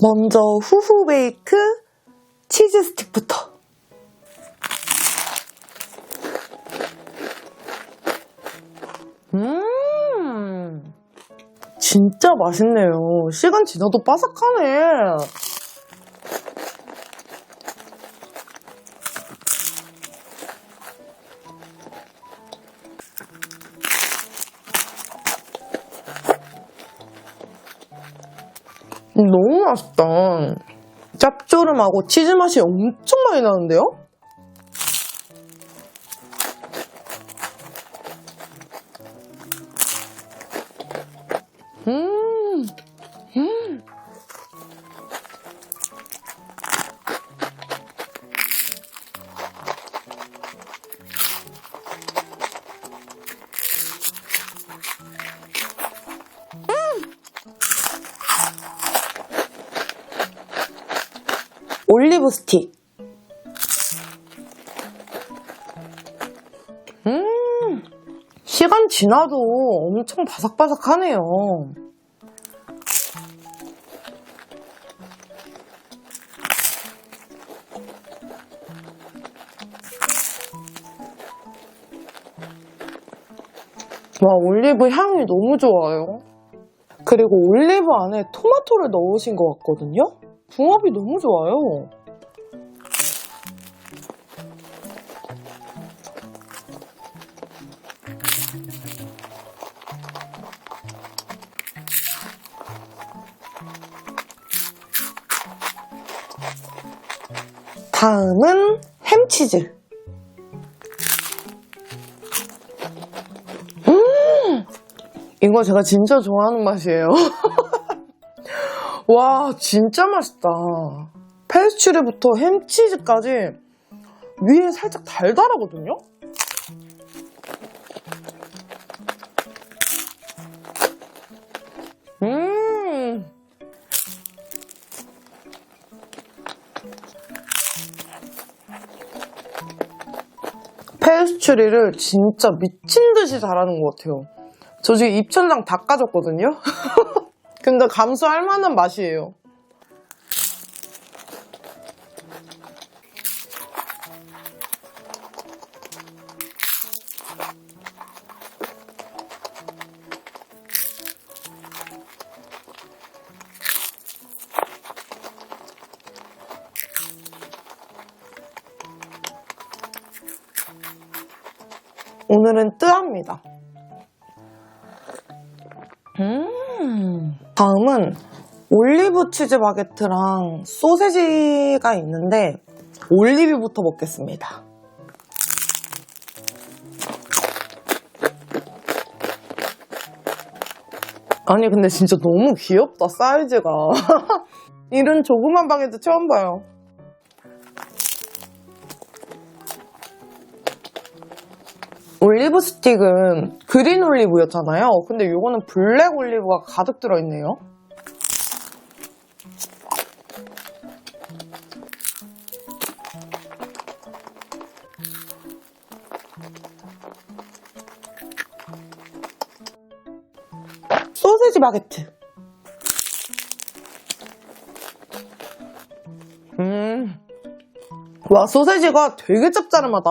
먼저 후후 베이크 치즈 스틱부터. 진짜 맛있네요. 시간 지나도 바삭하네. 너무 맛있다. 짭조름하고 치즈 맛이 엄청 많이 나는데요? 올리브 스틱. 시간 지나도 엄청 바삭바삭하네요. 와, 올리브 향이 너무 좋아요. 그리고 올리브 안에 토마토를 넣으신 것 같거든요? 궁합이 너무 좋아요. 다음은 햄치즈. 이거 제가 진짜 좋아하는 맛이에요. 와, 진짜 맛있다. 페스츄리부터 햄치즈까지 위에 살짝 달달하거든요? 페스츄리를 진짜 미친 듯이 잘하는 것 같아요. 저 지금 입천장 다 까졌거든요? 근데 감수할 만한 맛이에요. 오늘은 뜨합니다. 다음은 올리브 치즈 바게트랑 소세지가 있는데 올리브부터 먹겠습니다. 아니 근데 진짜 너무 귀엽다, 사이즈가. 이런 조그만 바게트 처음 봐요. 올리브 스틱은 그린 올리브였잖아요. 근데 이거는 블랙 올리브가 가득 들어있네요. 소세지 바게트. 와, 소세지가 되게 짭짤하다.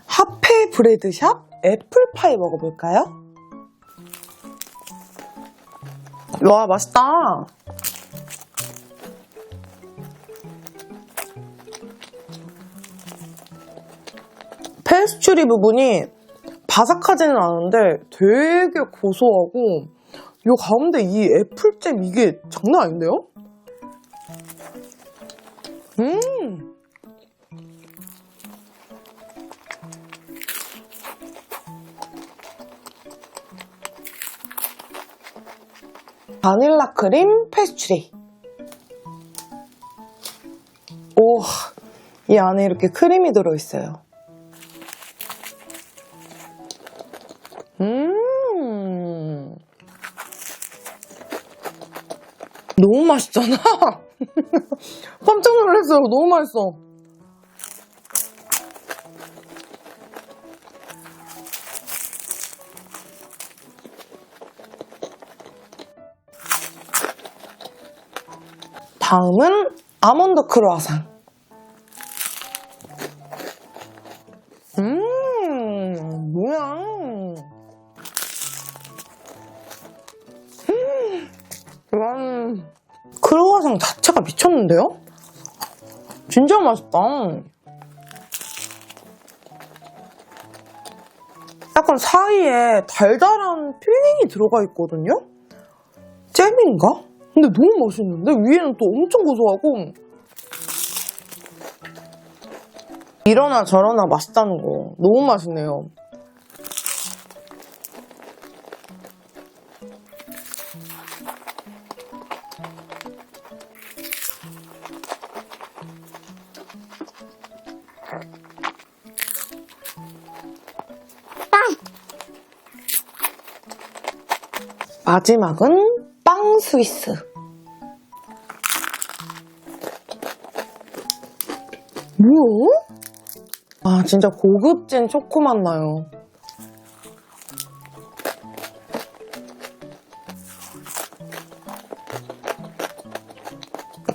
하페 브레드샵 애플파이 먹어볼까요? 와, 맛있다. 페스츄리 부분이 바삭하지는 않은데 되게 고소하고 요 가운데 이 애플잼 이게 장난 아닌데요? 바닐라 크림 페스츄리. 오, 이 안에 이렇게 크림이 들어있어요. 너무 맛있잖아. 깜짝 놀랐어요. 너무 맛있어. 다음은 아몬드 크루아상. 뭐야. 크루아상 자체가 미쳤는데요? 진짜 맛있다. 약간 사이에 달달한 필링이 들어가 있거든요? 잼인가? 근데 너무 맛있는데? 위에는 또 엄청 고소하고. 이러나 저러나 맛있다는 거 너무 맛있네요. 마지막은 빵 스위스. 뭐야? 아, 진짜 고급진 초코맛 나요.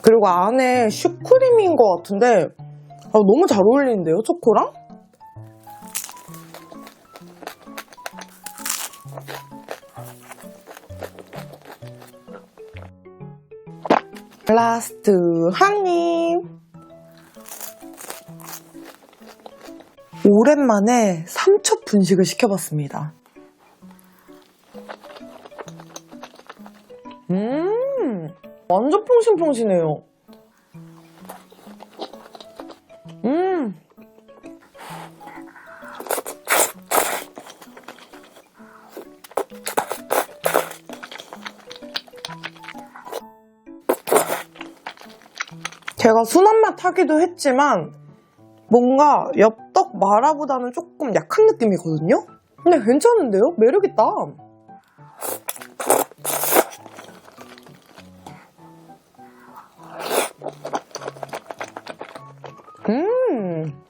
그리고 안에 슈크림인 것 같은데 너무 잘 어울리는데요, 초코랑? 라스트 한 입. 오랜만에 삼척 분식을 시켜봤습니다. 완전 퐁신퐁신해요. 제가 순한 맛 하기도 했지만 뭔가 엽떡 마라보다는 조금 약한 느낌이거든요? 근데 괜찮은데요? 매력있다.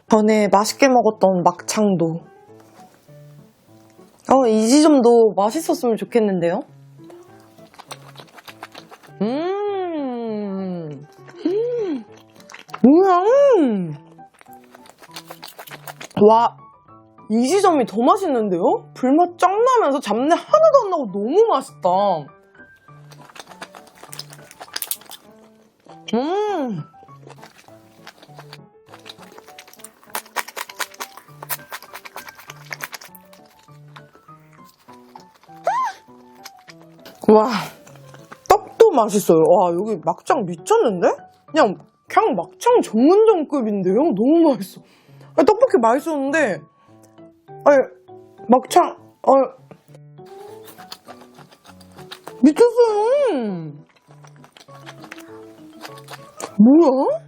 전에 맛있게 먹었던 막창도. 이 지점도 맛있었으면 좋겠는데요? 뭐야? 와, 이 지점이 더 맛있는데요? 불맛 쫙 나면서 잡내 하나도 안 나고 너무 맛있다. 와, 떡도 맛있어요. 와, 여기 막창 미쳤는데? 그냥 막창 전문점급인데요? 너무 맛있어. 떡볶이 맛있었는데, 막창, 미쳤어요. 뭐야?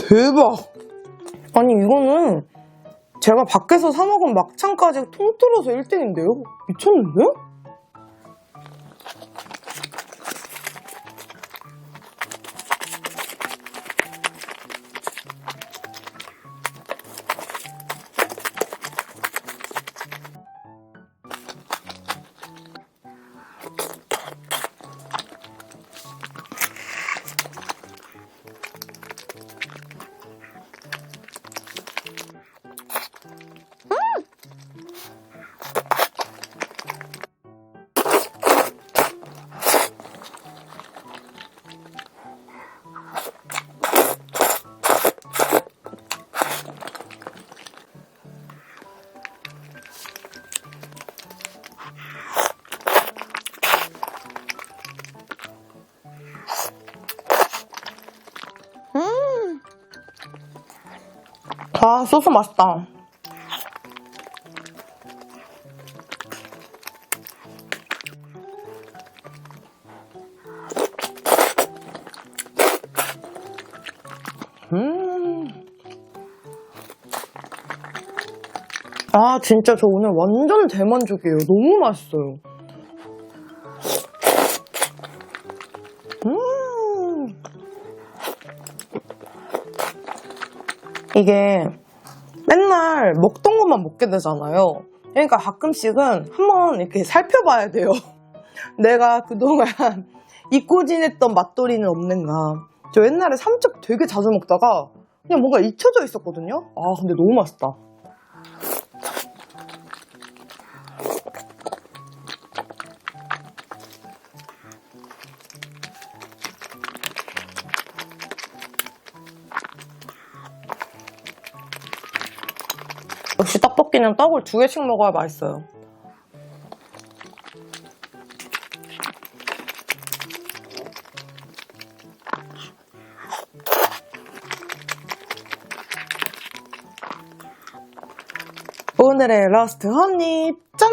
대박. 아니, 이거는 제가 밖에서 사 먹은 막창까지 통틀어서 1등인데요? 미쳤는데요? 아, 소스 맛있다. 아, 진짜 저 오늘 완전 대만족이에요. 너무 맛있어요. 이게 맨날 먹던 것만 먹게 되잖아요. 그러니까 가끔씩은 한번 이렇게 살펴봐야 돼요. 내가 그동안 잊고 지냈던 맛돌이는 없는가. 저 옛날에 삼척 되게 자주 먹다가 그냥 뭔가 잊혀져 있었거든요. 아, 근데 너무 맛있다. 역시 떡볶이는 떡을 2개씩 먹어야 맛있어요. 오늘의 라스트 한입 짠!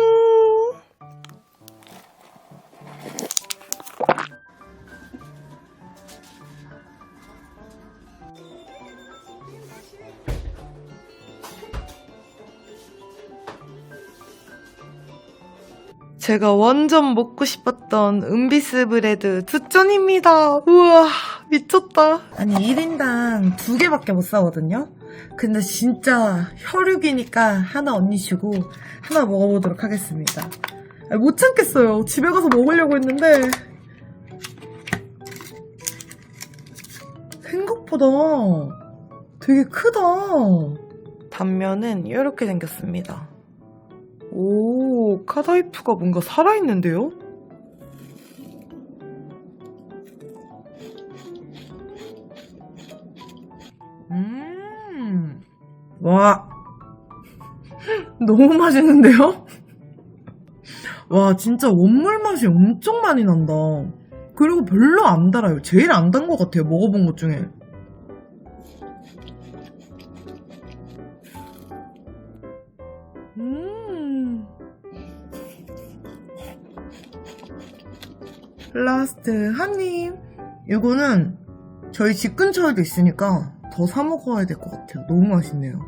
제가 완전 먹고 싶었던 은비스 브레드 2전입니다. 우와, 미쳤다. 아니, 1인당 2개밖에 못 사거든요? 근데 진짜 혈육이니까 하나 언니 주고 하나 먹어보도록 하겠습니다. 못 참겠어요. 집에 가서 먹으려고 했는데 생각보다 되게 크다. 단면은 이렇게 생겼습니다. 오, 카다이프가 뭔가 살아있는데요? 와, 너무 맛있는데요? 와, 진짜 원물 맛이 엄청 많이 난다. 그리고 별로 안 달아요. 제일 안 단 것 같아요, 먹어본 것 중에. 라스트 한입. 이거는 저희 집 근처에도 있으니까 더 사 먹어야 될 것 같아요. 너무 맛있네요.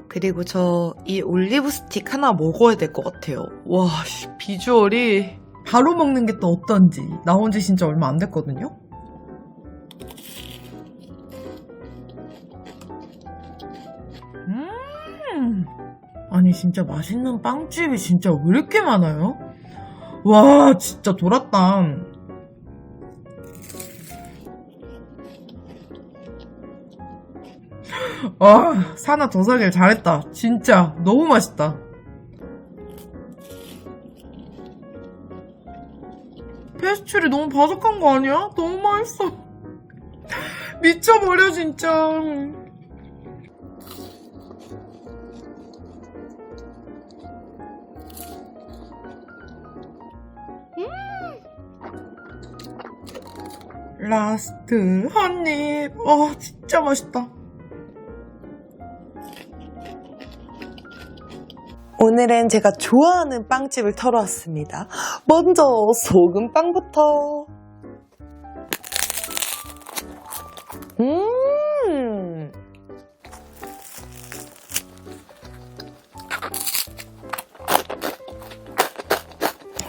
그리고 저 이 올리브 스틱 하나 먹어야 될 것 같아요. 와, 비주얼이 바로 먹는 게 또 어떤지. 나온 지 진짜 얼마 안 됐거든요. 아니, 진짜 맛있는 빵집이 진짜 왜 이렇게 많아요? 와, 진짜 돌았다. 와, 사나 더 사길 잘했다. 진짜 너무 맛있다. 페스츄리 너무 바삭한 거 아니야? 너무 맛있어. 미쳐버려 진짜. 라스트 한입. 진짜 맛있다. 오늘은 제가 좋아하는 빵집을 털어왔습니다. 먼저 소금빵부터.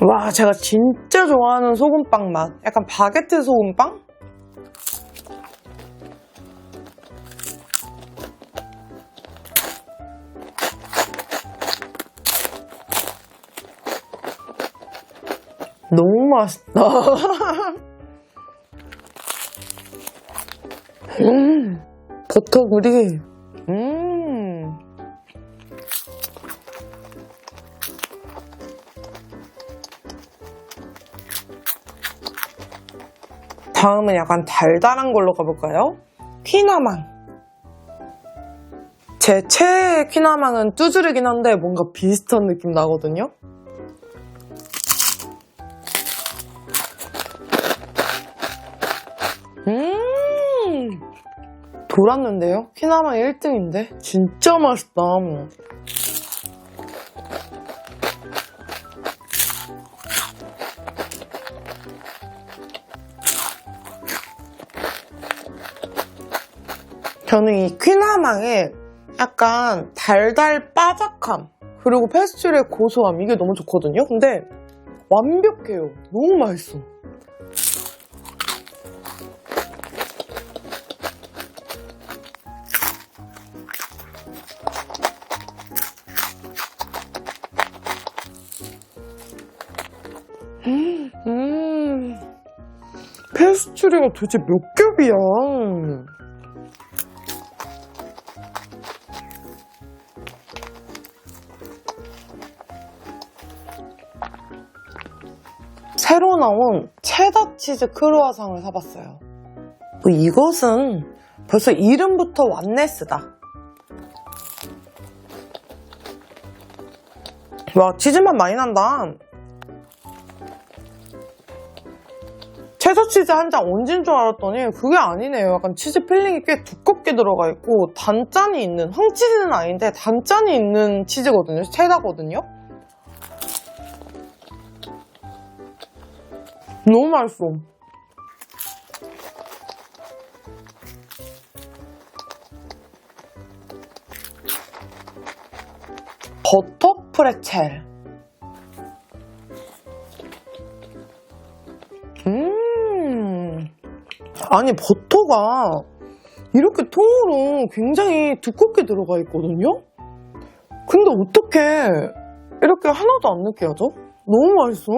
와, 제가 진짜 좋아하는 소금빵 맛. 약간 바게트 소금빵? 너무 맛있다. 버터구리. 다음은 약간 달달한 걸로 가볼까요? 퀴나망. 제 최애 퀴나망은 뚜주르긴 한데 뭔가 비슷한 느낌 나거든요? 돌았는데요? 퀴나망 1등인데? 진짜 맛있다. 저는 이 퀸하망의 약간 달달 바삭함 그리고 페스츄리의 고소함 이게 너무 좋거든요. 근데 완벽해요. 너무 맛있어. 페스츄리가 도대체 몇 겹이야. 새로 나온 체다 치즈 크루아상을 사봤어요. 이것은 벌써 이름부터 완네스다. 와, 치즈맛 많이 난다. 채소 치즈 한 장 얹은 줄 알았더니 그게 아니네요. 약간 치즈 필링이 꽤 두껍게 들어가 있고 단짠이 있는, 황치즈는 아닌데 단짠이 있는 치즈거든요. 체다거든요. 너무 맛있어. 버터 프레첼. 아니 버터가 이렇게 통으로 굉장히 두껍게 들어가 있거든요? 근데 어떻게 이렇게 하나도 안 느끼하죠? 너무 맛있어.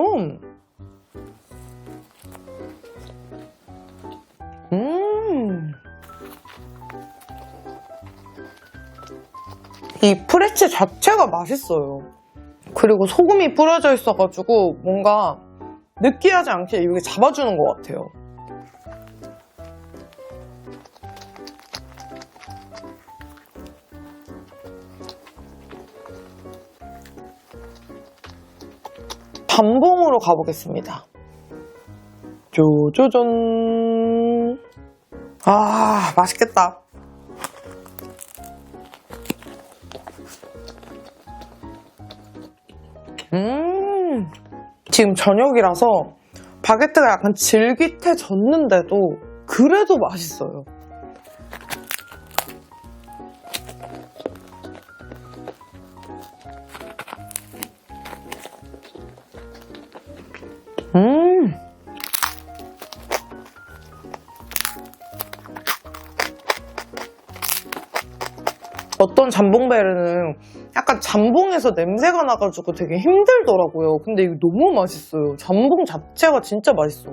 이 프레첼 자체가 맛있어요. 그리고 소금이 뿌려져 있어가지고 뭔가 느끼하지 않게 이렇게 잡아주는 것 같아요. 잠봉으로 가보겠습니다. 쪼쪼전. 아, 맛있겠다. 지금 저녁이라서 바게트가 약간 질깃해졌는데도 그래도 맛있어요. 어떤 잠봉베르는 약간 잠봉에서 냄새가 나가지고 되게 힘들더라고요. 근데 이거 너무 맛있어요. 잠봉 자체가 진짜 맛있어.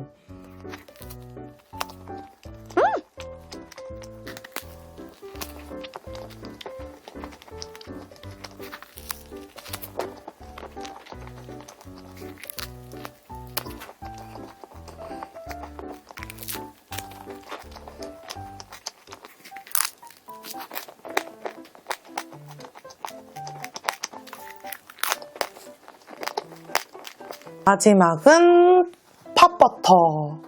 마지막은 팥버터.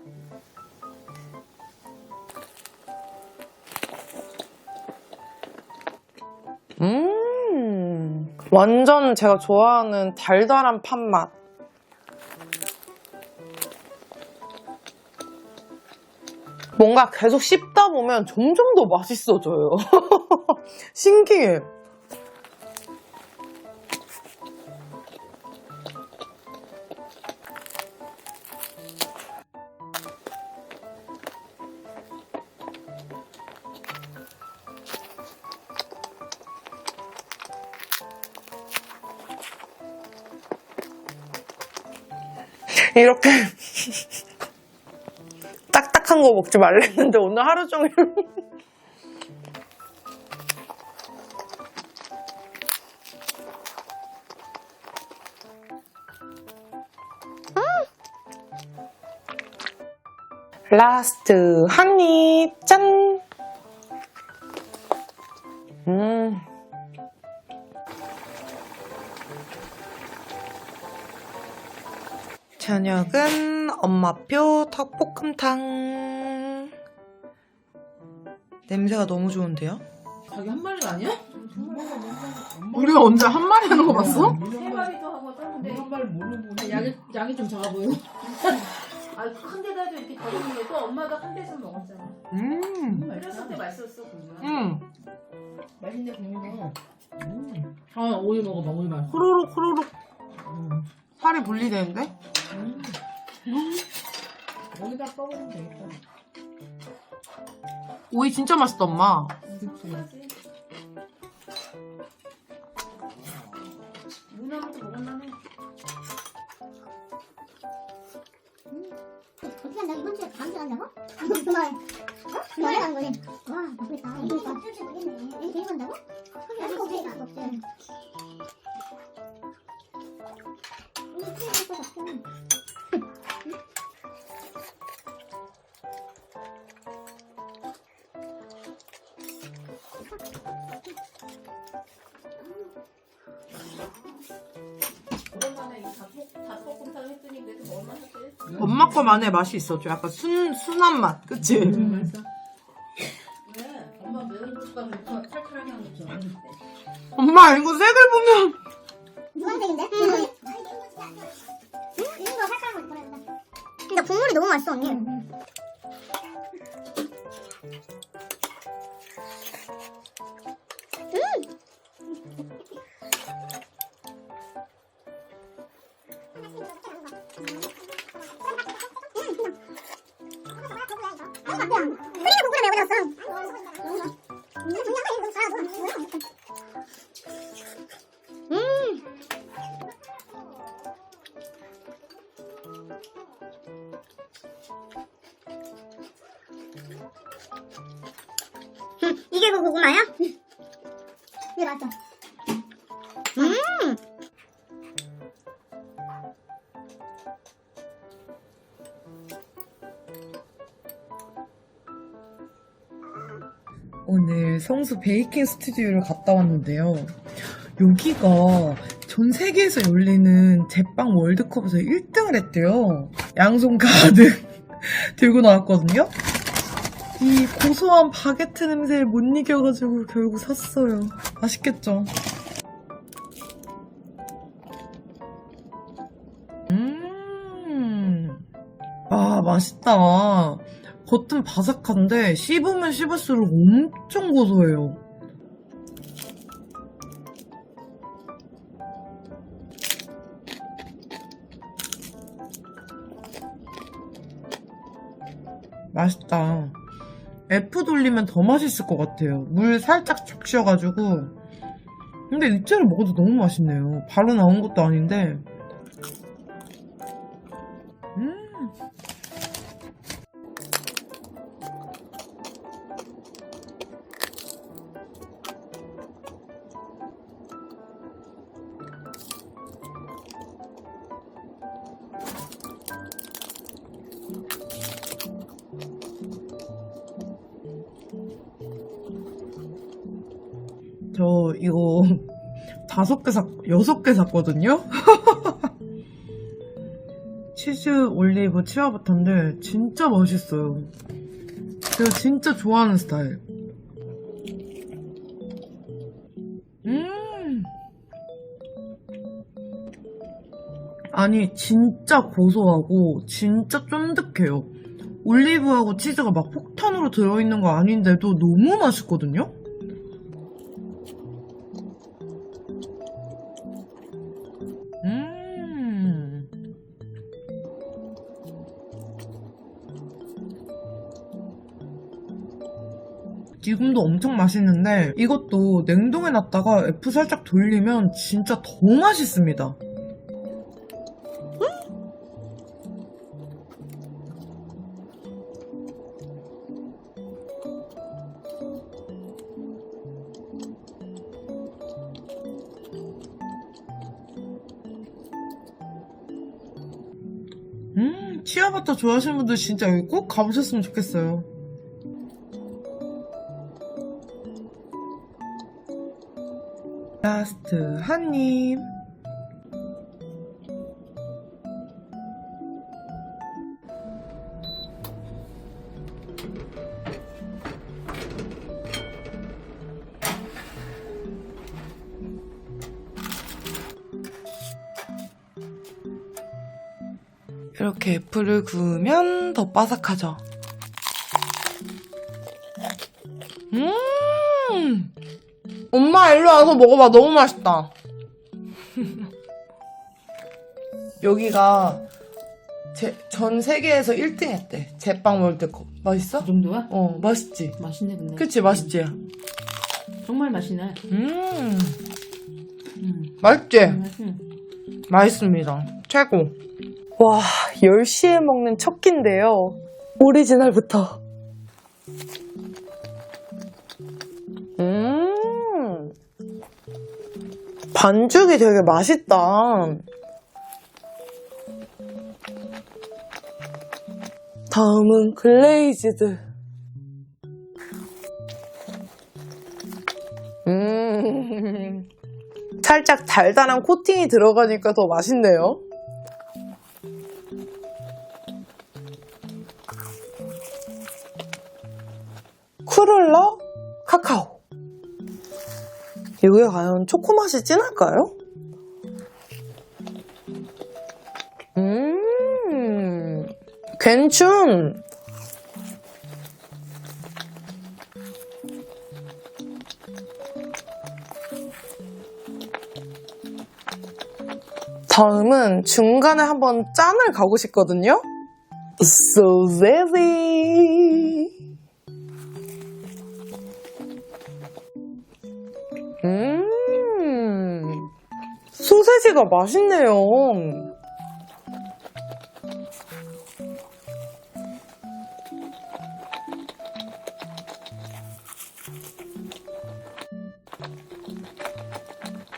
완전 제가 좋아하는 달달한 팥맛. 뭔가 계속 씹다 보면 점점 더 맛있어져요. 신기해. 이렇게 딱딱한 거 먹지 말랬는데 오늘 하루 종일 라스트 한 입 짠. 저녁은 엄마표 닭볶음탕. 냄새가 너무 좋은데요? 자기 한 마리가 아니야? 우리가 언제 한 마리 하는 거 봤어? 세 마리도 하고 떴는데 한 마리 모르고 양이 좀 작아 보여. 큰 데다도 이렇게 적은 게 또 엄마가 큰 데서 먹었잖아. 그랬을 때 맛있었어. 그냥. 맛있네 국물. 아 오이 먹어봐 오이 맛. 호로록 호로록. 살이 분리되는데? 오이가 떠먹으면 되겠다. 오이 진짜 맛있다, 엄마. 누나한테 먹었나네. 어떻게 한다? 이번 주에 다음 주에 한다고? 그만. 그만에 간 거지. 와, 바쁘겠다. 이거 어쩔 줄 모르겠네. 내일 데리고 간다고? 아직 없지. 아직 없지. 이거 풀릴 것 같아. 오랜만에 이 닭볶음탕 했더니 그래도 얼마나 했대? 엄마 거만의 맛이 있어. 좀 약간 순한 맛. 그치? 맛있어? 왜? 엄마 매운 국밥 이렇게 칼칼하게 한 거죠? 어릴 때. 엄마, 이거 색을 보면. 노란색인데? 이런 거 살짝 한번 보내준다. 근데 국물이 너무 맛있어, 언니. 소리가 고구려 매워졌어. 이게 그 고구마야? 이게 맞죠? 오늘 성수 베이킹 스튜디오를 갔다 왔는데요. 여기가 전 세계에서 열리는 제빵 월드컵에서 1등을 했대요. 양손 가득 들고 나왔거든요. 이 고소한 바게트 냄새에 못 이겨가지고 결국 샀어요. 맛있겠죠? 아, 맛있다. 겉은 바삭한데 씹으면 씹을수록 엄청 고소해요. 맛있다. F 돌리면 더 맛있을 것 같아요. 물 살짝 적셔가지고. 근데 이째로 먹어도 너무 맛있네요. 바로 나온 것도 아닌데. 저 이거 6개 샀거든요? 치즈 올리브 치아바타인데 진짜 맛있어요. 제가 진짜 좋아하는 스타일. 아니 진짜 고소하고 진짜 쫀득해요. 올리브하고 치즈가 막 폭탄으로 들어있는 거 아닌데도 너무 맛있거든요? 지금도 엄청 맛있는데 이것도 냉동해놨다가 F 살짝 돌리면 진짜 더 맛있습니다. 치아바타 좋아하시는 분들 진짜 여기 꼭 가보셨으면 좋겠어요. 라스트 한 입. 이렇게 애플을 구우면 더 바삭하죠. 엄마 일로 와서 먹어봐. 너무 맛있다. 여기가 전 세계에서 1등 했대. 제빵 월드컵. 맛있어? 그 정도야? 어, 맛있지? 맛있네 근데. 그치, 맛있지? 정말 맛있네. 맛있지? 맛있네. 맛있습니다. 최고. 와, 10시에 먹는 첫 끼인데요. 오리지널부터. 반죽이 되게 맛있다. 다음은 글레이즈드. 살짝 달달한 코팅이 들어가니까 더 맛있네요. 크룰러 카카오. 이거에 과연 초코 맛이 진할까요? 괜춘. 다음은 중간에 한번 짠을 가고 싶거든요. So zazzy. 소세지가 맛있네요.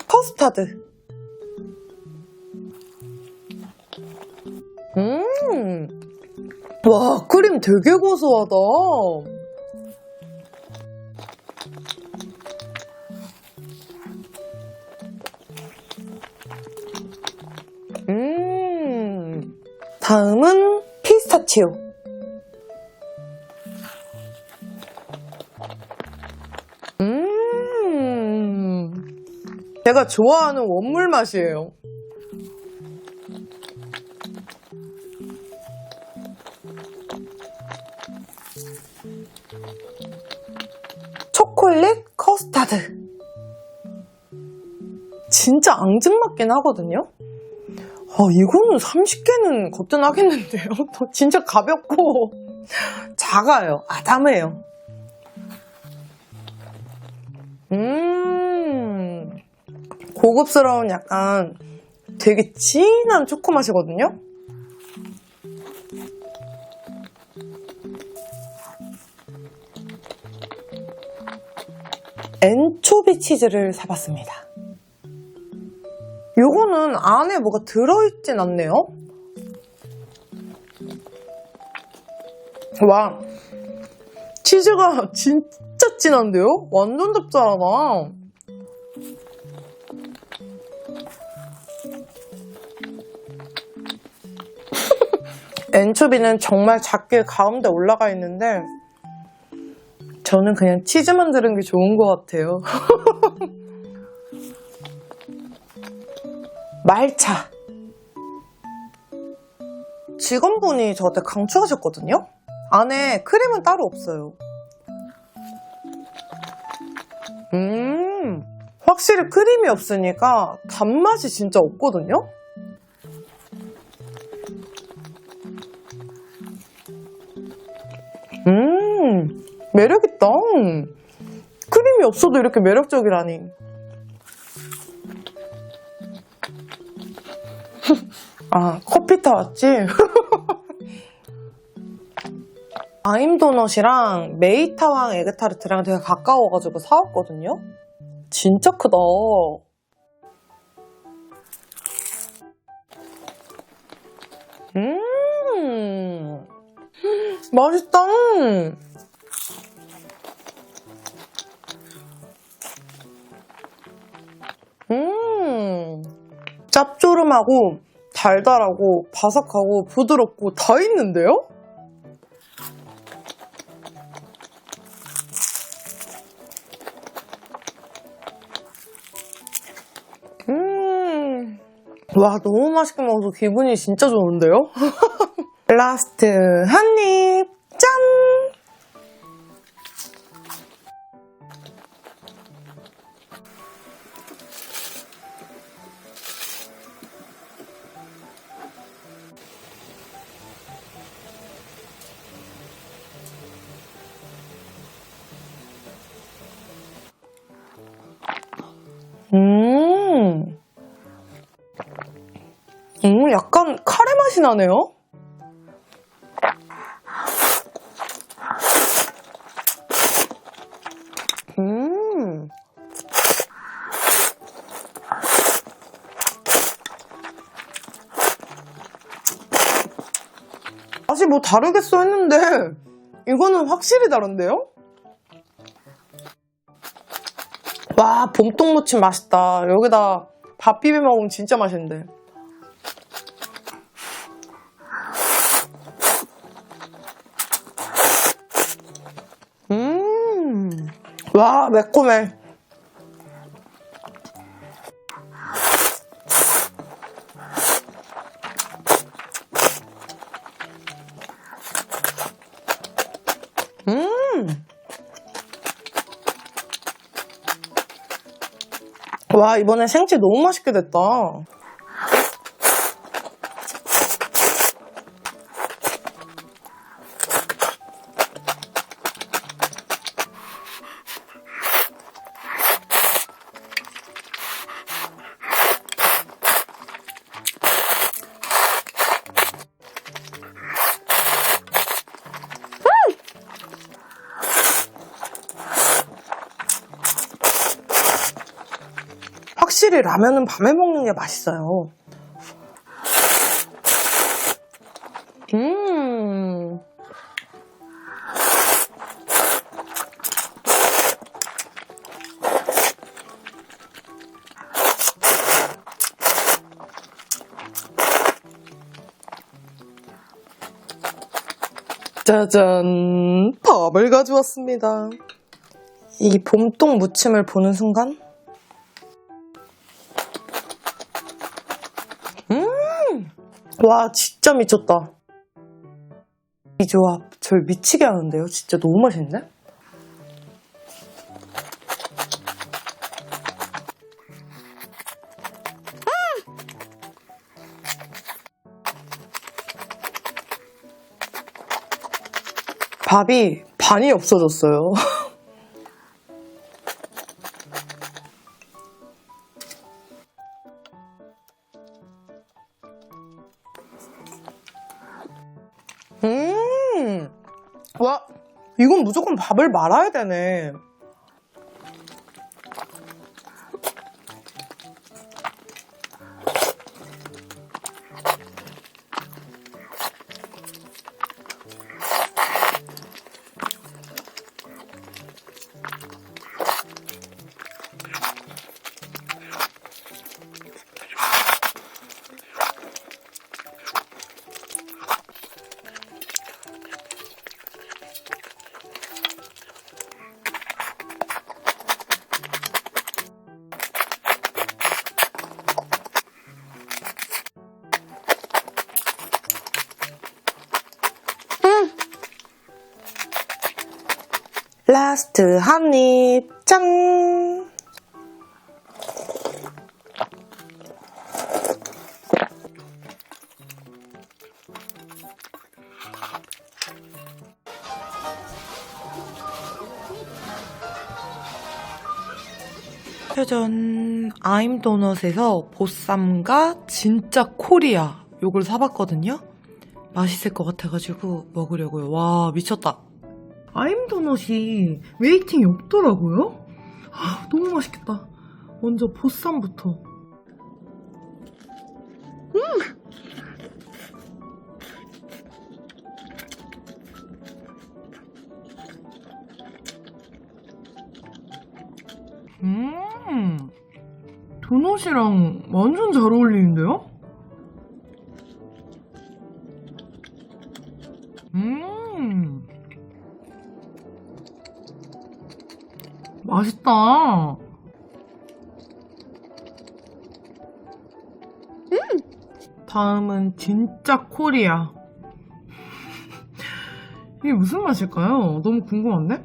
커스타드. 와, 크림 되게 고소하다. 다음은 피스타치오. 제가 좋아하는 원물 맛이에요. 초콜릿 커스타드. 진짜 앙증맞긴 하거든요. 이거는 30개는 거뜬하겠는데요? 진짜 가볍고 작아요. 아담해요. 고급스러운 약간 되게 진한 초코 맛이거든요? 엔초비 치즈를 사봤습니다. 요거는 안에 뭐가 들어있진 않네요. 와, 치즈가 진짜 진한데요? 완전 짭짤하다. 엔초비는 정말 작게 가운데 올라가 있는데 저는 그냥 치즈만 들은 게 좋은 것 같아요. 말차. 직원분이 저한테 강추하셨거든요? 안에 크림은 따로 없어요. 확실히 크림이 없으니까 단맛이 진짜 없거든요? 매력있다. 크림이 없어도 이렇게 매력적이라니. 아, 커피 타왔지? 아임도넛이랑 메이타왕 에그타르트랑 되게 가까워가지고 사왔거든요? 진짜 크다. 맛있다. 짭조름하고 달달하고 바삭하고 부드럽고 다 있는데요? 와, 너무 맛있게 먹어서 기분이 진짜 좋은데요? 라스트 한 입! 짠! 약간 카레 맛이 나네요? 맛이 뭐 다르겠어 했는데 이거는 확실히 다른데요? 와, 봄동무침 맛있다. 여기다 밥 비벼 먹으면 진짜 맛있는데. 와, 매콤해. 와, 이번에 생채 너무 맛있게 됐다. 확실히 라면은 밤에 먹는 게 맛있어요. 짜잔! 밥을 가져왔습니다. 이 봄동 무침을 보는 순간 와, 진짜 미쳤다. 이 조합 절 미치게 하는데요. 진짜 너무 맛있는데? 밥이 반이 없어졌어요. 와, 이건 무조건 밥을 말아야 되네. 라스트 한 입, 짠! 짜잔, 아임도넛에서 보쌈과 진짜 코리아 요걸 사봤거든요. 맛있을 것 같아가지고 먹으려고요. 와, 미쳤다. 아임도넛이 웨이팅이 없더라고요. 너무 맛있겠다. 먼저 보쌈부터. 도넛이랑 완전 잘 어울리는데요? 맛있다. 다음은 진짜 코리아. 이게 무슨 맛일까요? 너무 궁금한데?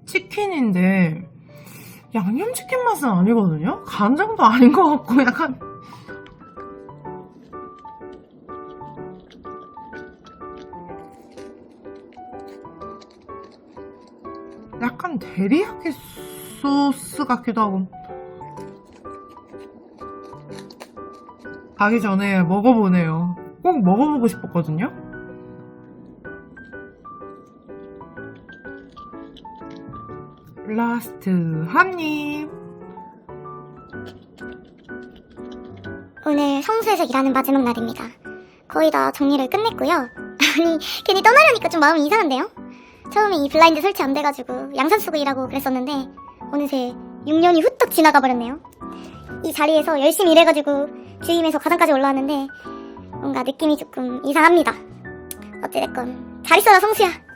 치킨인데 양념치킨 맛은 아니거든요? 간장도 아닌 것 같고 약간 데리야끼 소스 같기도 하고. 가기 전에 먹어보네요. 꼭 먹어보고 싶었거든요. 라스트 한입. 오늘 성수에서 일하는 마지막 날입니다. 거의 다 정리를 끝냈고요. 아니, 괜히 떠나려니까 좀 마음이 이상한데요? 처음에 이 블라인드 설치 안 돼가지고 양산 쓰고 일하고 그랬었는데 어느새 6년이 후딱 지나가 버렸네요. 이 자리에서 열심히 일해가지고 주임에서 과장까지 올라왔는데 뭔가 느낌이 조금 이상합니다. 어찌됐건 잘 있어라 성수야.